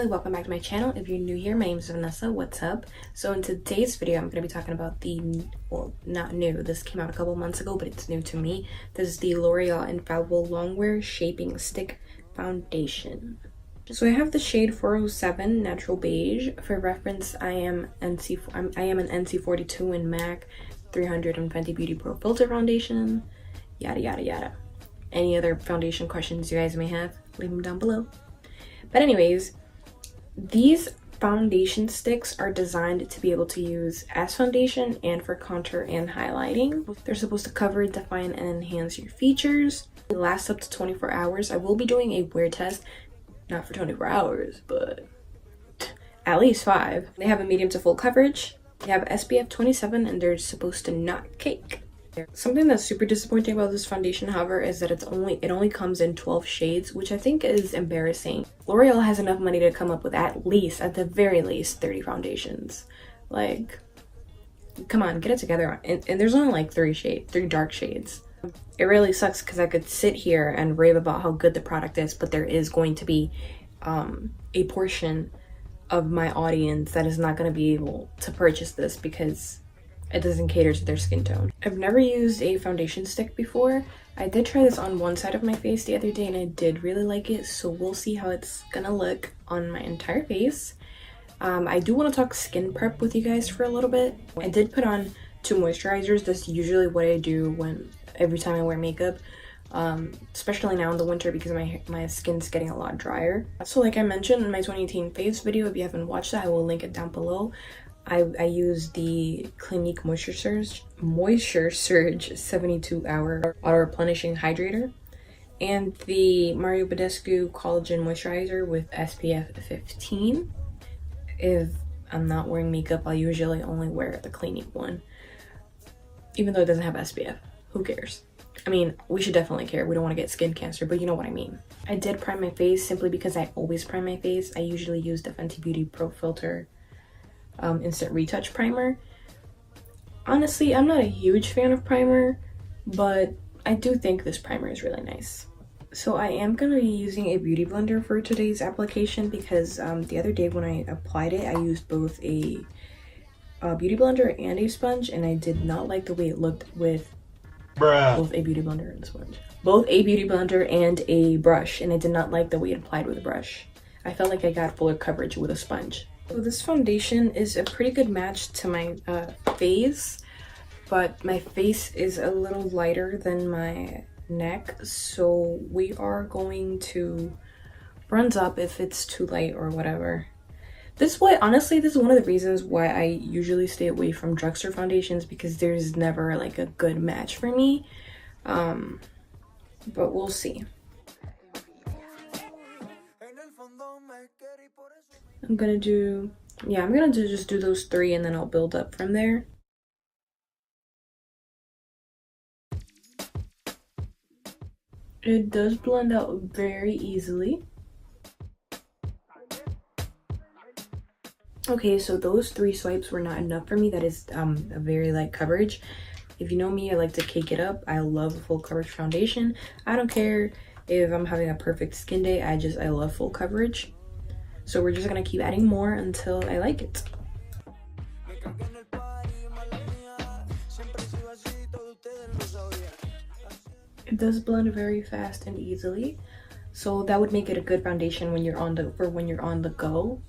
family, welcome back to my channel. If you're new here, my name is Vanessa. What's up? So in today's video, I'm going to be talking about well, not new, this came out a couple months ago, but it's new to me. This is the L'Oreal Infallible Longwear Shaping Stick Foundation. So I have the shade 407 Natural Beige. For reference, I am an NC42 in MAC 320 Beauty Pro Filter Foundation, yada yada yada. Any other foundation questions you guys may have, leave them down below. But anyways, these foundation sticks are designed to be able to use as foundation and for contour and highlighting. They're supposed to cover, define, and enhance your features. It lasts up to 24 hours. I will be doing a wear test, not for 24 hours, but at least 5. They have a medium to full coverage. They have SPF 27 and they're supposed to not cake. Something that's super disappointing about this foundation, however, is that it only comes in 12 shades, which I think is embarrassing. L'Oreal has enough money to come up with at the very least 30 foundations. Like, come on, get it together. And there's only like 3 dark shades. It really sucks because I could sit here and rave about how good the product is, but there is going to be a portion of my audience that is not going to be able to purchase this because it doesn't cater to their skin tone. I've never used a foundation stick before. I did try this on one side of my face the other day and I did really like it, so we'll see how it's gonna look on my entire face. I do want to talk skin prep with you guys for a little bit. I did put on 2 moisturizers. That's usually what I do every time I wear makeup, especially now in the winter because my skin's getting a lot drier. So like I mentioned in my 2018 face video, if you haven't watched that, I will link it down below. I use the Clinique Moisture Surge 72-hour auto replenishing hydrator and the Mario Badescu collagen moisturizer with SPF 15. If I'm not wearing makeup, I'll usually only wear the Clinique one, even though it doesn't have SPF. Who cares? I mean, we should definitely care. We don't want to get skin cancer, but you know what I mean. I did prime my face simply because I always prime my face. I usually use the Fenty Beauty Pro Filter instant retouch primer. Honestly, I'm not a huge fan of primer, but I do think this primer is really nice. So I am going to be using a beauty blender for today's application because the other day when I applied it, I used both a beauty blender and a sponge, and I did not like the way it looked with both a beauty blender and a sponge. Both a beauty blender and a brush, and I did not like the way it applied with a brush. I felt like I got fuller coverage with a sponge. So this foundation is a pretty good match to my face, but my face is a little lighter than my neck, so we are going to bronze up if it's too light or whatever. Honestly, this is one of the reasons why I usually stay away from drugstore foundations, because there's never like a good match for me, but we'll see. I'm gonna just do those 3 and then I'll build up from there. It does blend out very easily. Okay, so those 3 swipes were not enough for me. That is a very light coverage. If you know me, I like to cake it up. I love a full coverage foundation. I don't care if I'm having a perfect skin day. I love full coverage. So we're just gonna keep adding more until I like it. It does blend very fast and easily, so that would make it a good foundation when you're on the go.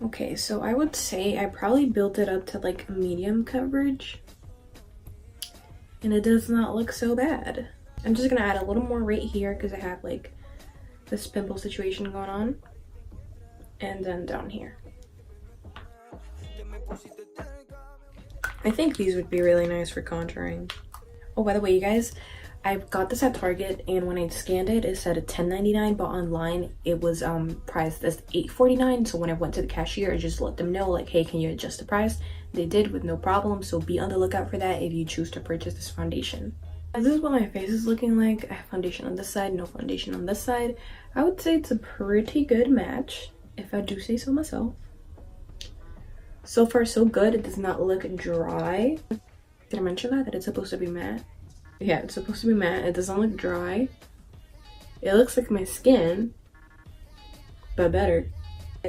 Okay, so I would say I probably built it up to like a medium coverage, and it does not look so bad. I'm just gonna add a little more right here because I have like this pimple situation going on, and then down here. I think these would be really nice for contouring. Oh, by the way, you guys, I got this at Target, and when I scanned it, it said $10.99, but online it was priced as $8.49. So when I went to the cashier, I just let them know, like, hey, can you adjust the price? They did with no problem, so be on the lookout for that if you choose to purchase this foundation. This is what my face is looking like. I have foundation on this side, no foundation on this side. I would say it's a pretty good match, if I do say so myself. So far, so good. It does not look dry. Did I mention that it's supposed to be matte? Yeah, it's supposed to be matte. It doesn't look dry. It looks like my skin. but better.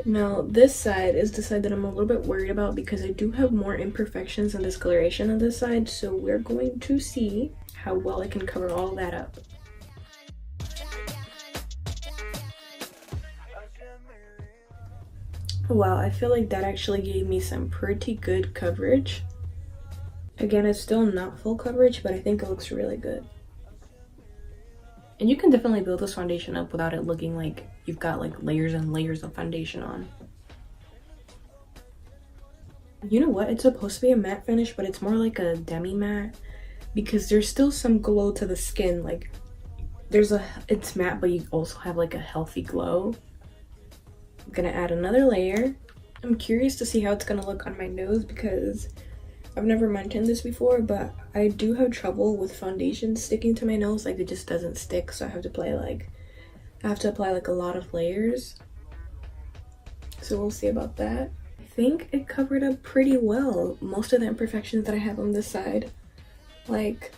Now this side is the side that I'm a little bit worried about because I do have more imperfections and discoloration on this side, so we're going to see how well I can cover all that up. Wow, I feel like that actually gave me some pretty good coverage. Again, it's still not full coverage, but I think it looks really good. And you can definitely build this foundation up without it looking like you've got like layers and layers of foundation on. You know what? It's supposed to be a matte finish, but it's more like a demi matte because there's still some glow to the skin. Like it's matte, but you also have like a healthy glow. I'm gonna add another layer. I'm curious to see how it's gonna look on my nose because I've never mentioned this before, but I do have trouble with foundation sticking to my nose. Like, it just doesn't stick, so I have to apply like a lot of layers. So we'll see about that. I think it covered up pretty well most of the imperfections that I have on this side. Like,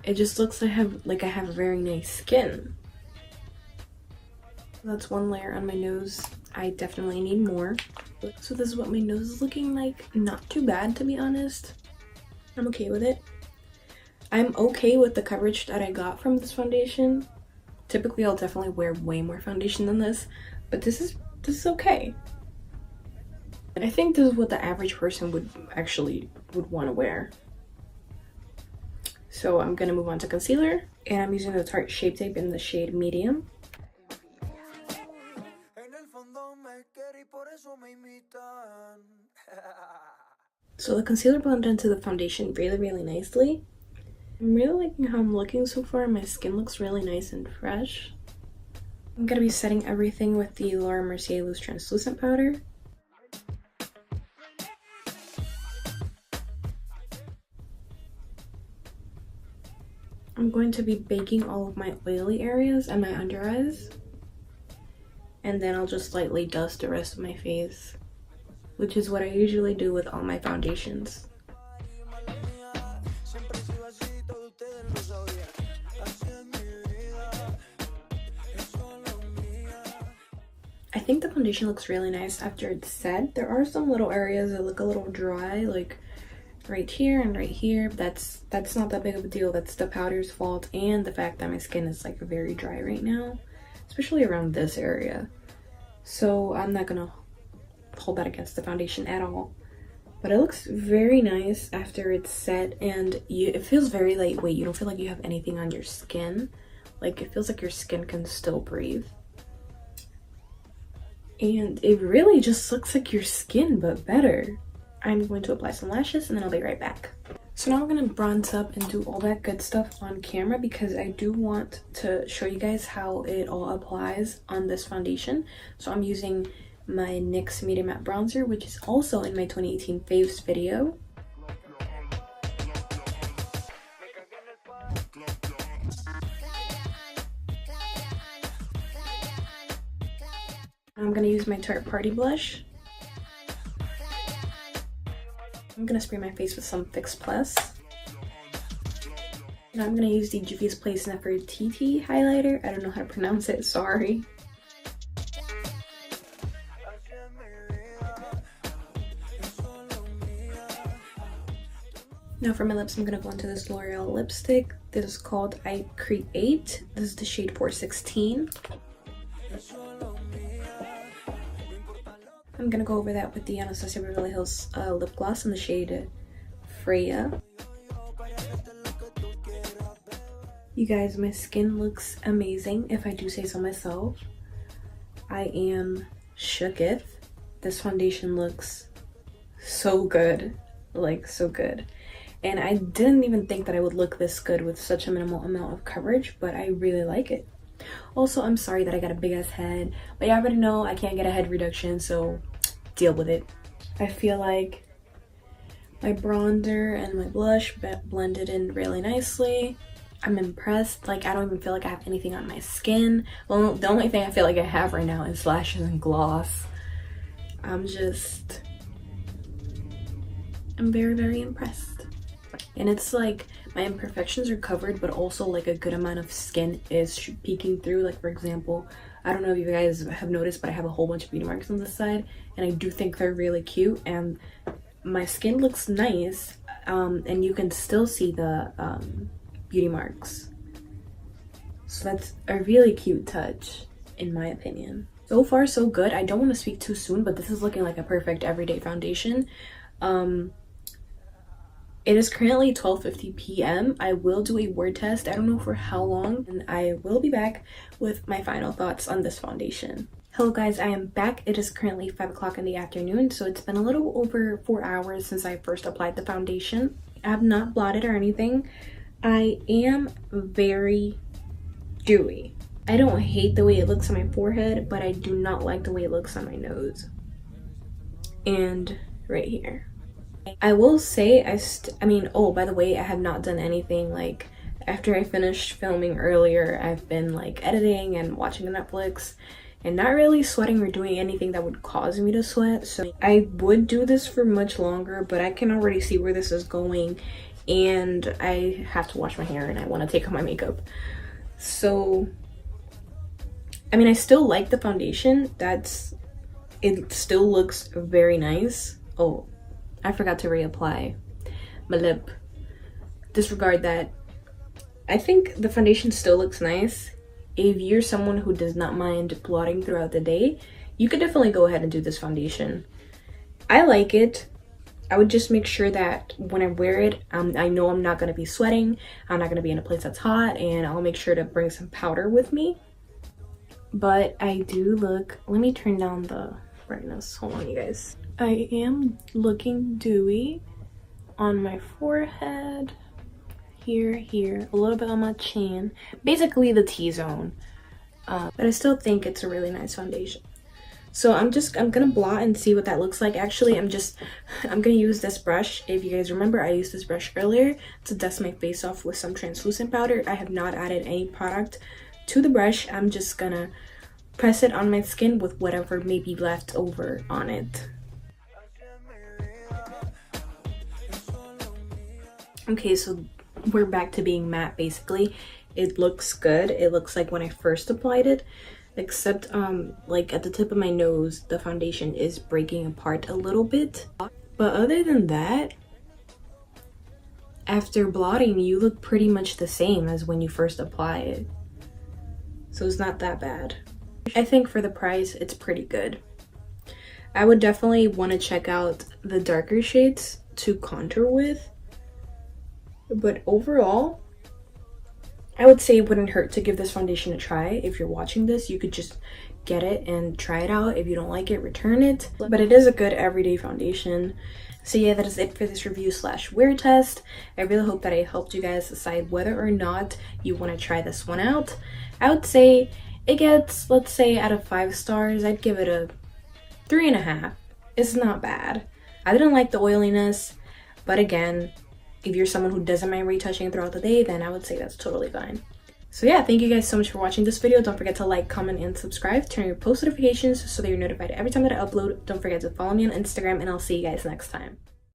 it just looks like I have very nice skin. That's one layer on my nose. I definitely need more. So this is what my nose is looking like. Not too bad, to be honest. I'm okay with it. I'm okay with the coverage that I got from this foundation. Typically, I'll definitely wear way more foundation than this, but this is okay. And I think this is what the average person would want to wear. So I'm gonna move on to concealer, and I'm using the Tarte Shape Tape in the shade Medium. So the concealer blended into the foundation really nicely. I'm really liking how I'm looking so far. My skin looks really nice and fresh. I'm gonna be setting everything with the Laura Mercier Loose Translucent Powder. I'm going to be baking all of my oily areas and my under eyes. And then I'll just lightly dust the rest of my face, which is what I usually do with all my foundations. I think the foundation looks really nice after it's set. There are some little areas that look a little dry, like right here and right here. That's not that big of a deal. That's the powder's fault and the fact that my skin is like very dry right now, especially around this area. So I'm not gonna hold that against the foundation at all. But it looks very nice after it's set, and it feels very lightweight. You don't feel like you have anything on your skin. Like, it feels like your skin can still breathe. And it really just looks like your skin, but better. I'm going to apply some lashes and then I'll be right back. So now I'm going to bronze up and do all that good stuff on camera because I do want to show you guys how it all applies on this foundation. So I'm using my NYX Medium Matte Bronzer, which is also in my 2018 faves video. I'm going to use my Tarte Party Blush. I'm going to spray my face with some Fix Plus. And I'm going to use the Juvia's Place Nefertiti highlighter. I don't know how to pronounce it, sorry. Now for my lips, I'm going to go into this L'Oreal lipstick. This is called I Create. This is the shade 416. I'm going to go over that with the Anastasia Beverly Hills lip gloss in the shade Freya. You guys, my skin looks amazing, if I do say so myself. I am shooketh. This foundation looks so good. Like, so good. And I didn't even think that I would look this good with such a minimal amount of coverage, but I really like it. Also, I'm sorry that I got a big ass head, but you already know I can't get a head reduction, so deal with it. I feel like my bronzer and my blush blended in really nicely. I'm impressed. Like, I don't even feel like I have anything on my skin. Well, the only thing I feel like I have right now is lashes and gloss. I'm very impressed. And it's like my imperfections are covered, but also like a good amount of skin is peeking through. Like, for example, I don't know if you guys have noticed, but I have a whole bunch of beauty marks on this side, and I do think they're really cute, and my skin looks nice, and you can still see the beauty marks. So that's a really cute touch, in my opinion. So far, so good. I don't want to speak too soon, but this is looking like a perfect everyday foundation. It is currently 12:50 p.m. I will do a word test. I don't know for how long, and I will be back with my final thoughts on this foundation. Hello guys, I am back. It is currently 5 o'clock in the afternoon, so it's been a little over 4 hours since I first applied the foundation. I have not blotted or anything. I am very dewy. I don't hate the way it looks on my forehead, but I do not like the way it looks on my nose and right here. I will say oh, by the way, I have not done anything. Like, after I finished filming earlier, I've been like editing and watching Netflix and not really sweating or doing anything that would cause me to sweat. So I would do this for much longer, but I can already see where this is going, and I have to wash my hair and I want to take off my makeup. So I still like the foundation. It still looks very nice. Oh, I forgot to reapply my lip. Disregard that. I think the foundation still looks nice. If you're someone who does not mind blotting throughout the day, you could definitely go ahead and do this foundation. I like it. I would just make sure that when I wear it, I know I'm not going to be sweating. I'm not going to be in a place that's hot, and I'll make sure to bring some powder with me. But I do look, let me turn down the brightness. Hold on, you guys. I am looking dewy on my forehead, here, a little bit on my chin, basically the T-zone. But I still think it's a really nice foundation. So I'm gonna blot and see what that looks like. Actually, I'm gonna use this brush. If you guys remember, I used this brush earlier to dust my face off with some translucent powder. I have not added any product to the brush. I'm just gonna press it on my skin with whatever may be left over on it. Okay, so we're back to being matte basically. It looks good. It looks like when I first applied it, except like at the tip of my nose, the foundation is breaking apart a little bit. But other than that, after blotting, you look pretty much the same as when you first apply it. So it's not that bad. I think for the price, it's pretty good. I would definitely want to check out the darker shades to contour with. But overall, I would say it wouldn't hurt to give this foundation a try. If you're watching this, you could just get it and try it out. If you don't like it, return it. But it is a good everyday foundation. So yeah, that is it for this review / wear test. I really hope that I helped you guys decide whether or not you want to try this one out. I would say it gets, let's say out of 5 stars, I'd give it a 3.5. It's not bad. I didn't like the oiliness, but again, if you're someone who doesn't mind retouching throughout the day, then I would say that's totally fine. So yeah, thank you guys so much for watching this video. Don't forget to like, comment, and subscribe. Turn on your post notifications so that you're notified every time that I upload. Don't forget to follow me on Instagram, and I'll see you guys next time.